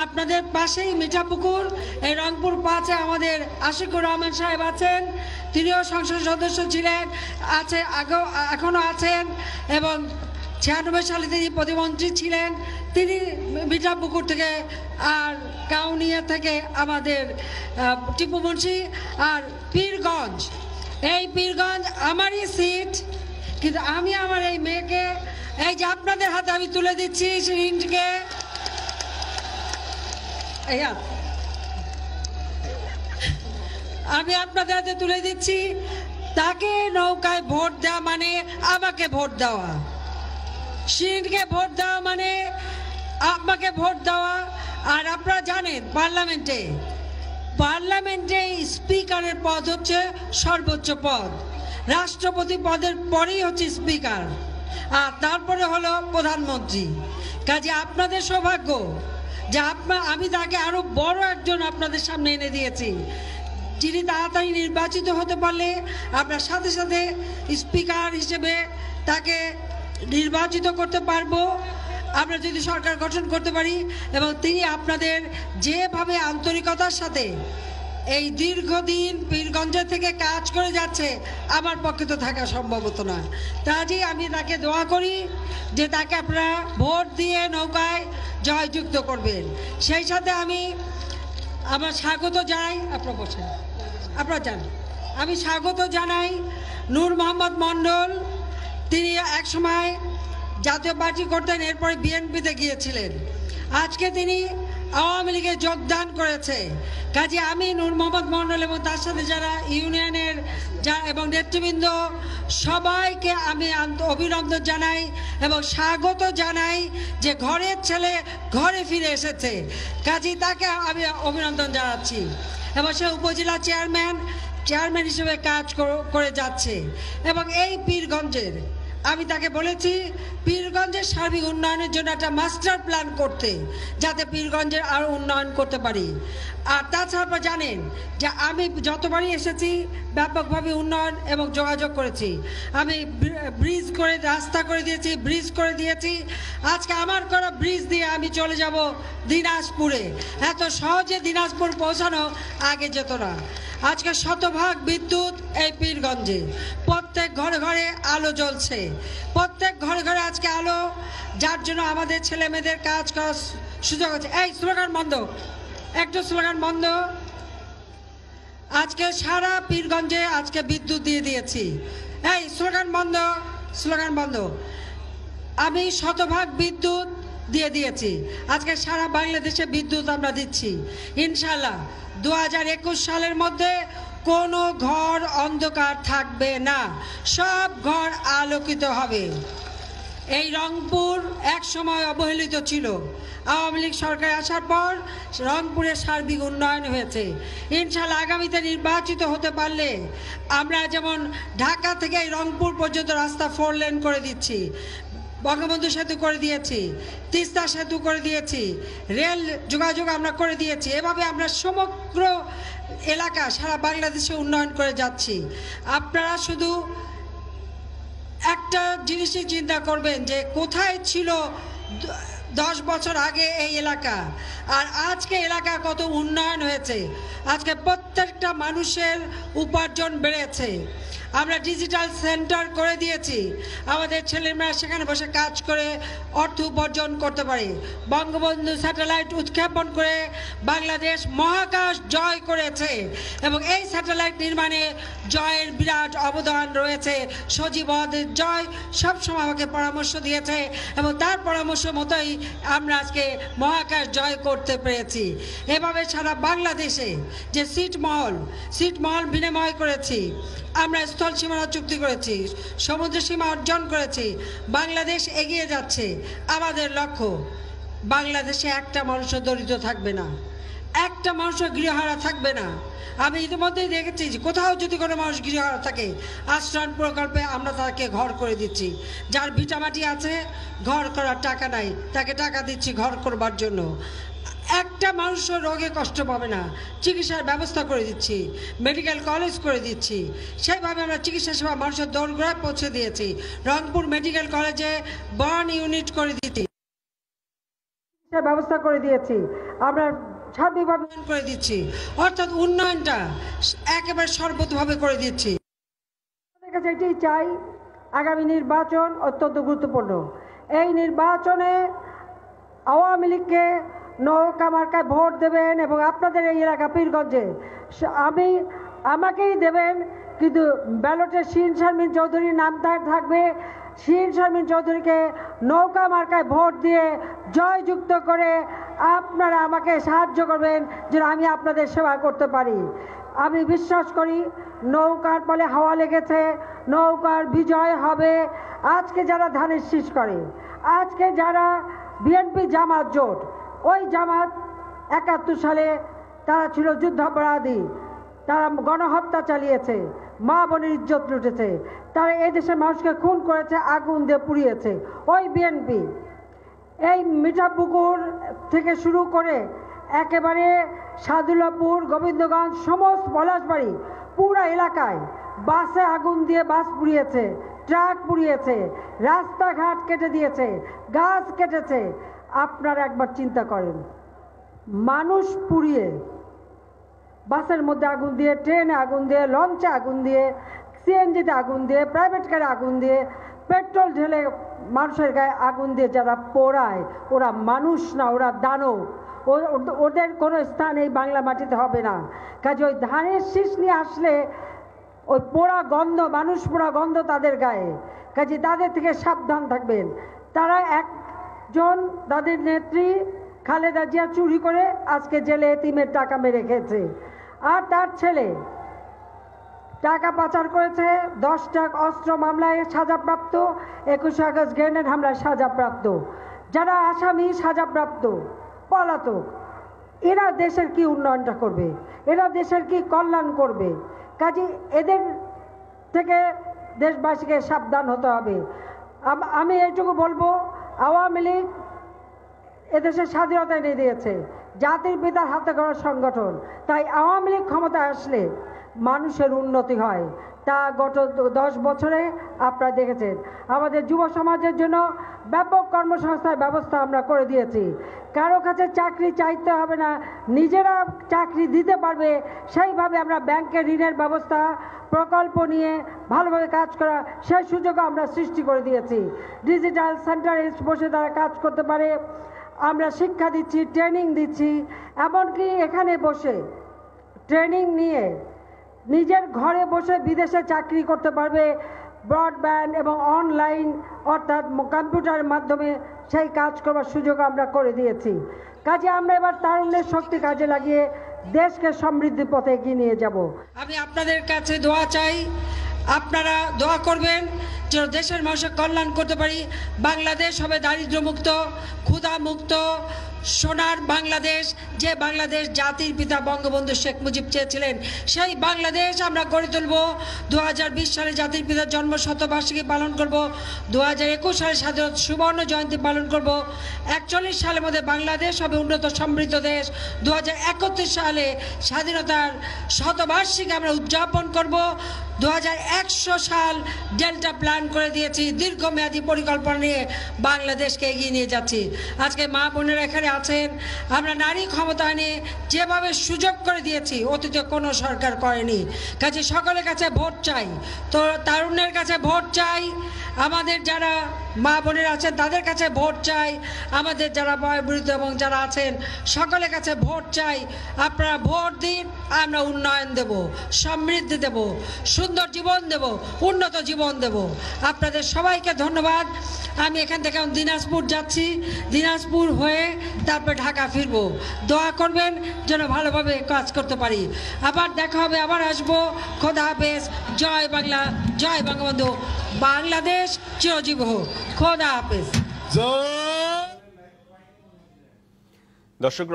আপনাদের পাশেই মিঠাপুকুর এই রংপুর 5-এ আমাদের আশিকুর রহমান সাহেব আছেন। তিনিও সংসদ সদস্য ছিলেন, আছে আগেও এখনও আছেন এবং 96 সালে তিনি প্রতিমন্ত্রী ছিলেন। তিনি মিঠাপুকুর থেকে আর কাউনিয়া থেকে আমাদের টিপু মুন্সি। আর পীরগঞ্জ, এই পীরগঞ্জ আমারই সিট, কিন্তু আমি আমার এই মেয়েকে এই যে আপনাদের হাতে আমি তুলে দিচ্ছি শিরিনকে। আমি আপনাদের হাতে তুলে দিচ্ছি। তাকে নৌকায় ভোট দেওয়া মানে আমাকে ভোট দেওয়া, শিরিনকে ভোট দেওয়া মানে আমাকে ভোট দেওয়া। আর আপনারা জানেন পার্লামেন্টে স্পিকারের পদ হচ্ছে সর্বোচ্চ পদ, রাষ্ট্রপতি পদের পরেই হচ্ছে স্পিকার, আর তারপরে হলো প্রধানমন্ত্রী। কাজে আপনাদের সৌভাগ্য যে আমি তাকে আরো বড় একজন আপনাদের সামনে এনে দিয়েছি, যিনি তাড়াতাড়ি নির্বাচিত হতে পারলে আমরা সাথে সাথে স্পিকার হিসেবে তাকে নির্বাচিত করতে পারবো, আমরা যদি সরকার গঠন করতে পারি। এবং তিনি আপনাদের যেভাবে আন্তরিকতার সাথে এই দীর্ঘদিন পীরগঞ্জের থেকে কাজ করে যাচ্ছে, আমার পক্ষে তো থাকা সম্ভব হতো না। কাজেই আমি তাকে দোয়া করি যে তাকে আপনারা ভোট দিয়ে নৌকায় জয়যুক্ত করবেন। সেই সাথে আমি আমার স্বাগত জানাই, আপনারা জানেন আমি স্বাগত জানাই নূর মোহাম্মদ মণ্ডল। তিনি একসময় জাতীয় পার্টি করতেন, এরপরে বিএনপিতে গিয়েছিলেন, আজকে তিনি আওয়ামী লীগে যোগদান করেছে। কাজে আমি নূর মোহাম্মদ মণ্ডল এবং তার সাথে যারা ইউনিয়নের এবং নেতৃবৃন্দ সবাইকে আমি অভিনন্দন জানাই এবং স্বাগত জানাই যে ঘরের ছেলে ঘরে ফিরে এসেছে। কাজেই তাকে আমি অভিনন্দন জানাচ্ছি এবং সে উপজেলা চেয়ারম্যান হিসেবে কাজ করে যাচ্ছে। এবং এই পীরগঞ্জের আমি তাকে বলেছি পীরগঞ্জের সার্বিক উন্নয়নের জন্য একটা মাস্টার প্ল্যান করতে, যাতে পীরগঞ্জের আরও উন্নয়ন করতে পারি। আর তাছাড়া আপনারা জানেন যে আমি যতবারই এসেছি ব্যাপকভাবে উন্নয়ন এবং যোগাযোগ করেছি। আমি রাস্তা করে দিয়েছি, ব্রিজ করে দিয়েছি। আজকে আমার করা ব্রিজ দিয়ে আমি চলে যাব দিনাজপুরে। এত সহজে দিনাজপুর পৌঁছানো আগে যেত না। আজকে শতভাগ বিদ্যুৎ এই পীরগঞ্জে, প্রত্যেক ঘরে ঘরে আলো জ্বলছে, প্রত্যেক ঘরে ঘরে আজকে আলো, যার জন্য আমাদের ছেলে মেয়েদের কাজ করার সুযোগ হচ্ছে। এই স্লোগান বন্ধ, একটু স্লোগান বন্ধ। আজকে সারা পীরগঞ্জে আজকে বিদ্যুৎ দিয়ে দিয়েছি। এই স্লোগান বন্ধ, স্লোগান বন্ধ। আমি শতভাগ বিদ্যুৎ দিয়ে দিয়েছি। আজকে সারা বাংলাদেশে বিদ্যুৎ আমরা দিচ্ছি। ইনশাল্লাহ 2021 সালের মধ্যে কোনো ঘর অন্ধকার থাকবে না, সব ঘর আলোকিত হবে। এই রংপুর এক সময় অবহেলিত ছিল, আওয়ামী লীগ সরকার আসার পর রংপুরের সার্বিক উন্নয়ন হয়েছে। ইনশাল্লাহ আগামীতে নির্বাচিত হতে পারলে আমরা যেমন ঢাকা থেকে রংপুর পর্যন্ত রাস্তা 4 লেন করে দিচ্ছি, বঙ্গবন্ধু সেতু করে দিয়েছি, তিস্তা সেতু করে দিয়েছি, রেল যোগাযোগ আমরা করে দিয়েছি। এভাবে আমরা সমগ্র এলাকা সারা বাংলাদেশে উন্নয়ন করে যাচ্ছি। আপনারা শুধু একটা জিনিসই চিন্তা করবেন যে কোথায় ছিল 10 বছর আগে এই এলাকা, আর আজকে এলাকা কত উন্নয়ন হয়েছে। আজকে প্রত্যেকটা মানুষের উপার্জন বেড়েছে। আমরা ডিজিটাল সেন্টার করে দিয়েছি, আমাদের ছেলেমেয়েরা সেখানে বসে কাজ করে অর্থ উপার্জন করতে পারে। বঙ্গবন্ধু স্যাটেলাইট উৎক্ষেপণ করে বাংলাদেশ মহাকাশ জয় করেছে এবং এই স্যাটেলাইট নির্মাণে জয়ের বিরাট অবদান রয়েছে। সজীবদের জয় সবসময় আমাকে পরামর্শ দিয়েছে এবং তার পরামর্শ মতোই আমরা আজকে মহাকাশ জয় করতে পেরেছি। এভাবে সারা বাংলাদেশে যে ছিটমহল বিনিময় করেছি, আমরা স্থল সীমানা চুক্তি করেছি, সমুদ্র সীমা অর্জন করেছি। বাংলাদেশ এগিয়ে যাচ্ছে। আমাদের লক্ষ্য বাংলাদেশে একটা মানুষও দরিদ্র থাকবে না, একটা মানুষও গৃহহারা থাকবে না। আমি ইতিমধ্যেই দেখেছি যে কোথাও যদি কোনো মানুষ গৃহহারা থাকে, আশ্রয় প্রকল্পে আমরা তাকে ঘর করে দিচ্ছি। যার ভিটামাটি আছে, ঘর করার টাকা নাই, তাকে টাকা দিচ্ছি ঘর করবার জন্য। একটা মানুষও রোগে কষ্ট পাবে না, চিকিৎসার ব্যবস্থা করে দিচ্ছি, মেডিকেল কলেজ করে দিচ্ছি। সেইভাবে আমরা চিকিৎসা সেবা মানুষের দোরগোড়ায় পৌঁছে দিয়েছি। রংপুর মেডিকেল কলেজে বার্ন ইউনিট করে দিচ্ছি। ব্যবস্থা করে দিয়েছি, আমরা সার্বিকভাবে করে দিচ্ছি, অর্থাৎ উন্নয়নটা একেবারে সর্বতভাবে করে দিচ্ছি। আমাদের কাছে এটাই চাই, আগামী নির্বাচন অত্যন্ত গুরুত্বপূর্ণ। এই নির্বাচনে আওয়ামী লীগকে নৌকা মার্কায় ভোট দেবেন এবং আপনাদের এই এলাকা পীরগঞ্জে আমাকেই দেবেন, কিন্তু ব্যালটে শিরিন শারমিন চৌধুরীর নাম থাকবে। শিরিন শারমিন চৌধুরীকে নৌকা মার্কায় ভোট দিয়ে জয়যুক্ত করে আপনারা আমাকে সাহায্য করবেন যেন আমি আপনাদের সেবা করতে পারি। আমি বিশ্বাস করি নৌকার ফলে হাওয়া লেগেছে, নৌকার বিজয় হবে। আজকে যারা ধানের শীষ করে, আজকে যারা বিএনপি জামাত জোট, ওই জামাত ৭১ সালে তারা ছিল যুদ্ধাপরাধী, তারা গণহত্যা চালিয়েছে, মা বোনের ইজ্জত লুটেছে, তারা এই দেশের মানুষকে খুন করেছে, আগুন দিয়ে পুড়িয়েছে। ওই বিএনপি এই মিঠাপুকুর থেকে শুরু করে একেবারে সাদুল্লাপুর, গোবিন্দগঞ্জ, সমস্ত পলাশবাড়ি পুরা এলাকায় বাসে আগুন দিয়ে বাস পুড়িয়েছে, ট্রাক পুড়িয়েছে, রাস্তাঘাট কেটে দিয়েছে, গাছ কেটেছে। আপনারা একবার চিন্তা করেন, মানুষ পুড়িয়ে, বাসের মধ্যে আগুন দিয়ে, ট্রেনে আগুন দিয়ে, লঞ্চে আগুন দিয়ে, সিএনজিতে আগুন দিয়ে, প্রাইভেট কারে আগুন দিয়ে, পেট্রোল ঢেলে মানুষের গায়ে আগুন দিয়ে যারা পোড়ায়, ওরা মানুষ না, ওরা দানব। ওদের কোনো স্থান এই বাংলা মাটিতে হবে না। কাজে ওই ধানের শীষ নিয়ে আসলে ওই পোড়া গন্ধ, মানুষ পোড়া গন্ধ তাদের গায়ে, কাজে তাদের থেকে সাবধান থাকবেন। তারা একজন, তাদের নেত্রী খালেদা জিয়া চুরি করে আজকে জেলে এতিমের টাকা মেরে খেয়েছে, আর তার ছেলে টাকা পাচার করেছে, 10টা অস্ত্র মামলায় সাজাপ্রাপ্ত, 21 আগস্ট গ্রেনেড হামলায় সাজাপ্রাপ্ত, যারা আসামি সাজাপ্রাপ্ত, পলাতক। এরা দেশের কি উন্নয়নটা করবে? এরা দেশের কি কল্যাণ করবে? কাজে এদের থেকে দেশবাসীকে সাবধান হতে হবে। আমি এইটুকু বলবো, আওয়ামী লীগ এদেশের স্বাধীনতা এনে দিয়েছে, জাতির পিতার হাতে গড়া সংগঠন। তাই আওয়ামী লীগ ক্ষমতায় আসলে মানুষের উন্নতি হয়, তা গত 10 বছরে আপনারা দেখেছেন। আমাদের যুব সমাজের জন্য ব্যাপক কর্মসংস্থান ব্যবস্থা আমরা করে দিয়েছি। কারো কাছে চাকরি চাইতে হবে না, নিজেরা চাকরি দিতে পারবে সেইভাবে আমরা ব্যাংকের ঋণের ব্যবস্থা, প্রকল্প নিয়ে ভালোভাবে কাজ করা, সেই সুযোগও আমরা সৃষ্টি করে দিয়েছি। ডিজিটাল সেন্টারে বসে তারা কাজ করতে পারে, আমরা শিক্ষা দিচ্ছি, ট্রেনিং দিচ্ছি। এমনকি এখানে বসে ট্রেনিং নিয়ে নিজের ঘরে বসে বিদেশে চাকরি করতে পারবে, ব্রডব্যান্ড এবং অনলাইন অর্থাৎ কম্পিউটারের মাধ্যমে সেই কাজ করবার সুযোগ আমরা করে দিয়েছি। কাজে আমরা এবার তারুণ্যের শক্তি কাজে লাগিয়ে দেশকে সমৃদ্ধির পথে এগিয়ে নিয়ে যাব। আমি আপনাদের কাছে দোয়া চাই, আপনারা দোয়া করবেন যেন দেশের মানুষের কল্যাণ করতে পারি। বাংলাদেশ হবে দারিদ্র্যমুক্ত, ক্ষুধামুক্ত, সোনার বাংলাদেশ, যে বাংলাদেশ জাতির পিতা বঙ্গবন্ধু শেখ মুজিব চেয়েছিলেন, সেই বাংলাদেশ আমরা গড়ে তুলব। 2020 সালে জাতির পিতার জন্ম শতবার্ষিকী পালন করব, 2021 সালে স্বাধীনতা সুবর্ণ জয়ন্তী পালন করব, 41 সালের মধ্যে বাংলাদেশ হবে উন্নত সমৃদ্ধ দেশ, 2031 সালে স্বাধীনতার শতবার্ষিকী আমরা উদযাপন করব। 2100 সাল ডেল্টা প্ল্যান করে দিয়েছি, দীর্ঘমেয়াদী পরিকল্পনা নিয়ে বাংলাদেশকে এগিয়ে নিয়ে যাচ্ছি। আজকে মা বোনেরা এখানে আছেন, আমরা নারী ক্ষমতায়নে যেভাবে সুযোগ করে দিয়েছি অতীতে কোনো সরকার করেনি। কাজে সকলের কাছে ভোট চাই, তো তারুণ্যের কাছে ভোট চাই, আমাদের যারা মা বোনেরা আছেন তাদের কাছে ভোট চাই, আমাদের যারা বয়োবৃদ্ধ এবং যারা আছেন সকলের কাছে ভোট চাই। আপনারা ভোট দিন, আমরা উন্নয়ন দেব, সমৃদ্ধি দেব, সুন্দর জীবন দেব, উন্নত জীবন দেব। আপনাদের সবাইকে ধন্যবাদ। আমি এখান থেকে দিনাজপুর যাচ্ছি, দিনাজপুর হয়ে তারপর ঢাকা ফিরবো। দোয়া করবেন যেন ভালোভাবে কাজ করতে পারি। আবার দেখা হবে, আবার আসবো। খোদা হাফেজ। জয় বাংলা, জয় বঙ্গবন্ধু। বাংলাদেশ চিরজীব হোক। খোদা হাফেজ। দর্শক